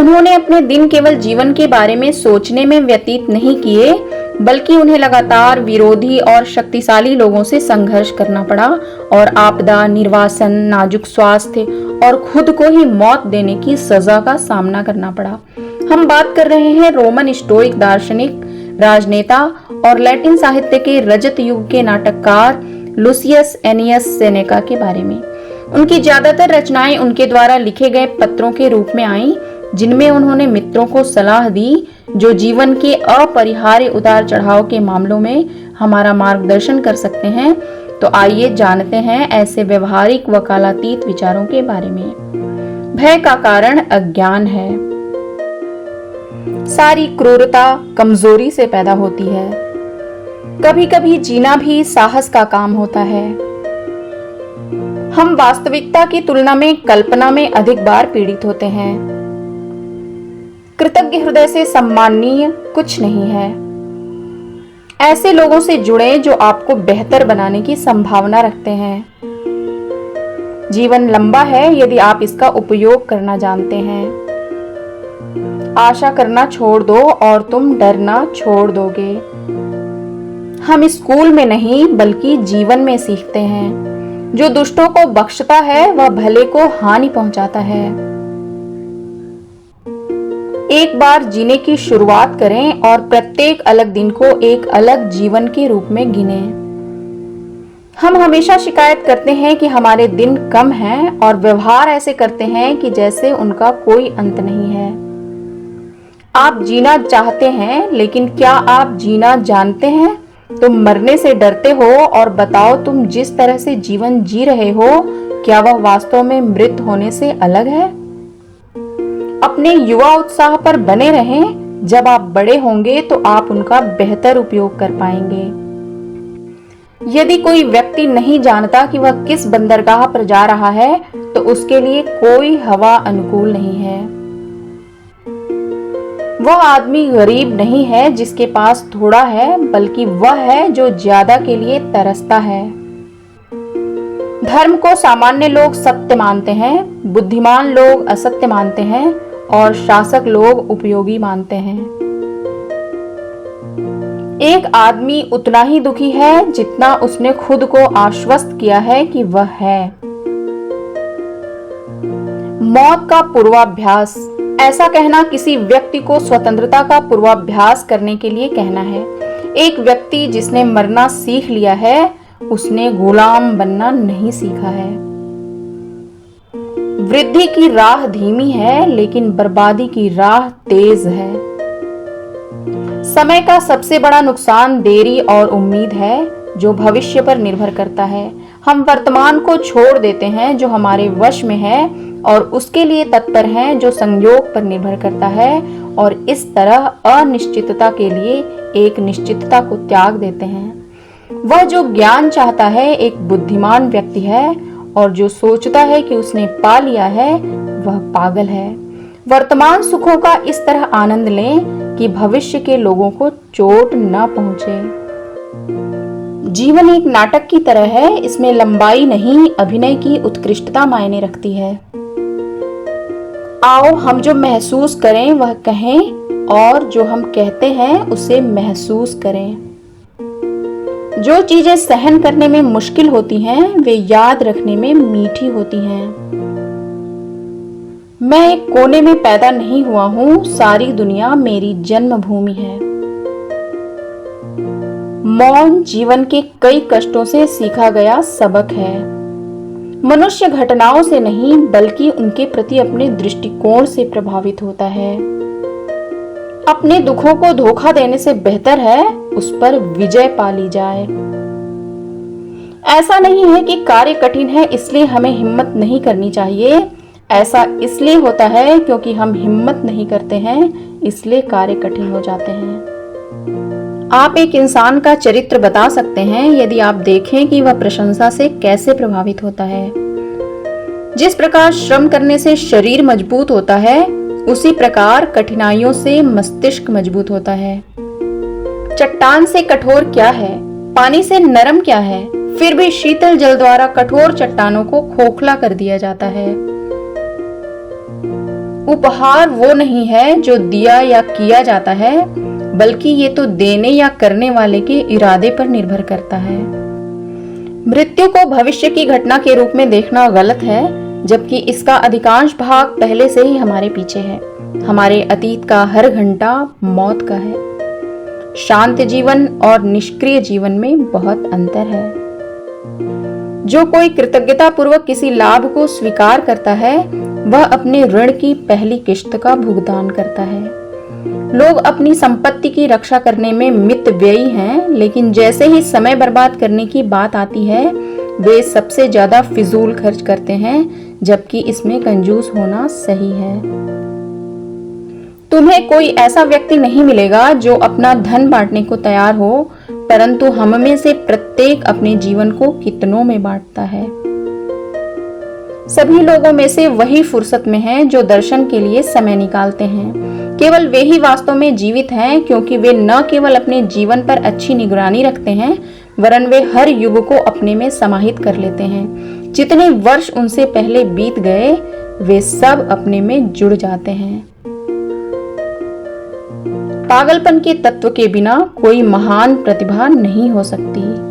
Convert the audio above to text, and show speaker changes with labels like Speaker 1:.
Speaker 1: उन्होंने अपने दिन केवल जीवन के बारे में सोचने में व्यतीत नहीं किए, बल्कि उन्हें लगातार विरोधी और शक्तिशाली लोगों से संघर्ष करना पड़ा और आपदा, निर्वासन, नाजुक स्वास्थ्य और खुद को ही मौत देने की सजा का सामना करना पड़ा। हम बात कर रहे हैं रोमन स्टोइक दार्शनिक, राजनेता और लैटिन साहित्य के रजत युग के नाटककार लुसियस एनियस सेनेका के बारे में। उनकी ज्यादातर रचनाएं उनके द्वारा लिखे गए पत्रों के रूप में आईं, जिनमें उन्होंने मित्रों को सलाह दी जो जीवन के अपरिहार्य उतार चढ़ाव के मामलों में हमारा मार्गदर्शन कर सकते हैं। तो आइए जानते हैं ऐसे व्यवहारिक वकालतीत विचारों के बारे में। भय का कारण अज्ञान है। सारी क्रूरता कमजोरी से पैदा होती है। कभी कभी जीना भी साहस का काम होता है। हम वास्तविकता की तुलना में कल्पना में अधिक बार पीड़ित होते हैं। कृतज्ञ हृदय से सम्माननीय कुछ नहीं है। ऐसे लोगों से जुड़े जो आपको बेहतर बनाने की संभावना रखते हैं। जीवन लंबा है यदि आप इसका उपयोग करना जानते हैं। आशा करना छोड़ दो और तुम डरना छोड़ दोगे। हम स्कूल में नहीं बल्कि जीवन में सीखते हैं। जो दुष्टों को बख्शता है वह भले को हानि पहुंचाता है। एक बार जीने की शुरुआत करें और प्रत्येक अलग दिन को एक अलग जीवन के रूप में गिनें। हम हमेशा शिकायत करते हैं कि हमारे दिन कम हैं और व्यवहार ऐसे करते हैं कि जैसे उनका कोई अंत नहीं है। आप जीना चाहते हैं, लेकिन क्या आप जीना जानते हैं? तुम मरने से डरते हो और बताओ, तुम जिस तरह से जीवन जी रहे हो क्या वह वास्तव में मृत होने से अलग है? अपने युवा उत्साह पर बने रहें। जब आप बड़े होंगे तो आप उनका बेहतर उपयोग कर पाएंगे। यदि कोई व्यक्ति नहीं जानता कि वह किस बंदरगाह पर जा रहा है तो उसके लिए कोई हवा अनुकूल नहीं है। वह आदमी गरीब नहीं है जिसके पास थोड़ा है, बल्कि वह है जो ज्यादा के लिए तरसता है। धर्म को सामान्य लोग सत्य मानते हैं, बुद्धिमान लोग असत्य मानते हैं और शासक लोग उपयोगी मानते हैं। एक आदमी उतना ही दुखी है जितना उसने खुद को आश्वस्त किया है कि वह है। मौत का पूर्वाभ्यास। ऐसा कहना किसी व्यक्ति को स्वतंत्रता का पूर्वाभ्यास करने के लिए कहना है। एक व्यक्ति जिसने मरना सीख लिया है उसने गुलाम बनना नहीं सीखा है। वृद्धि की राह धीमी है लेकिन बर्बादी की राह तेज है। समय का सबसे बड़ा नुकसान देरी और उम्मीद है जो भविष्य पर निर्भर करता है। हम वर्तमान को छोड़ देते हैं जो हमारे वश में है और उसके लिए तत्पर हैं जो संयोग पर निर्भर करता है, और इस तरह अनिश्चितता के लिए एक निश्चितता को त्याग देते हैं। वह जो ज्ञान चाहता है एक बुद्धिमान व्यक्ति है, और जो सोचता है कि उसने पा लिया है वह पागल है। वर्तमान सुखों का इस तरह आनंद लें कि भविष्य के लोगों को चोट न पहुंचे। जीवन एक नाटक की तरह है। इसमें लंबाई नहीं, अभिनय की उत्कृष्टता मायने रखती है। आओ हम जो महसूस करें वह कहें और जो हम कहते हैं उसे महसूस करें। जो चीजें सहन करने में मुश्किल होती हैं वे याद रखने में मीठी होती हैं। मैं एक कोने में पैदा नहीं हुआ हूं, सारी दुनिया मेरी जन्मभूमि है। मौन जीवन के कई कष्टों से सीखा गया सबक है। मनुष्य घटनाओं से नहीं बल्कि उनके प्रति अपने दृष्टिकोण से प्रभावित होता है। अपने दुखों को धोखा देने से बेहतर है उस पर विजय पा ली जाए। ऐसा नहीं है कि कार्य कठिन है इसलिए हमें हिम्मत नहीं करनी चाहिए। ऐसा इसलिए होता है क्योंकि हम हिम्मत नहीं करते हैं, इसलिए कार्य कठिन हो जाते हैं। आप एक इंसान का चरित्र बता सकते हैं यदि आप देखें कि वह प्रशंसा से कैसे प्रभावित होता है। जिस प्रकार श्रम करने से शरीर मजबूत होता है, उसी प्रकार कठिनाइयों से मस्तिष्क मजबूत होता है। चट्टान से कठोर क्या है, पानी से नरम क्या है, फिर भी शीतल जल द्वारा कठोर चट्टानों को खोखला कर दिया जाता है। उपहार वो नहीं है जो दिया या किया जाता है, बल्कि ये तो देने या करने वाले के इरादे पर निर्भर करता है। मृत्यु को भविष्य की घटना के रूप में देखना गलत है, जबकि इसका अधिकांश भाग पहले से ही हमारे पीछे है। हमारे अतीत का हर घंटा मौत का है। शांत जीवन और निष्क्रिय जीवन में बहुत अंतर है। जो कोई कृतज्ञता पूर्वक किसी लाभ को स्वीकार करता है, वह अपने ऋण की पहली किश्त का भुगतान करता है। लोग अपनी संपत्ति की रक्षा करने में मितव्ययी हैं, लेकिन जैसे ही समय बर्बाद करने की बात आती है, वे सबसे ज्यादा फिजूल खर्च करते हैं, जबकि इसमें कंजूस होना सही है। तुम्हें कोई ऐसा व्यक्ति नहीं मिलेगा जो अपना धन बांटने को तैयार हो, परंतु हम में से प्रत्येक अपने जीवन को कितनों में बांटता है। सभी लोगों में से वही फुर्सत में हैं जो दर्शन के लिए समय निकालते हैं। केवल वे ही वास्तव में जीवित हैं, क्योंकि वे न केवल अपने जीवन पर अच्छी निगरानी रखते हैं, वरन वे हर युग को अपने में समाहित कर लेते हैं। जितने वर्ष उनसे पहले बीत गए, वे सब अपने में जुड़ जाते हैं। पागलपन के तत्व के बिना कोई महान प्रतिभा नहीं हो सकती।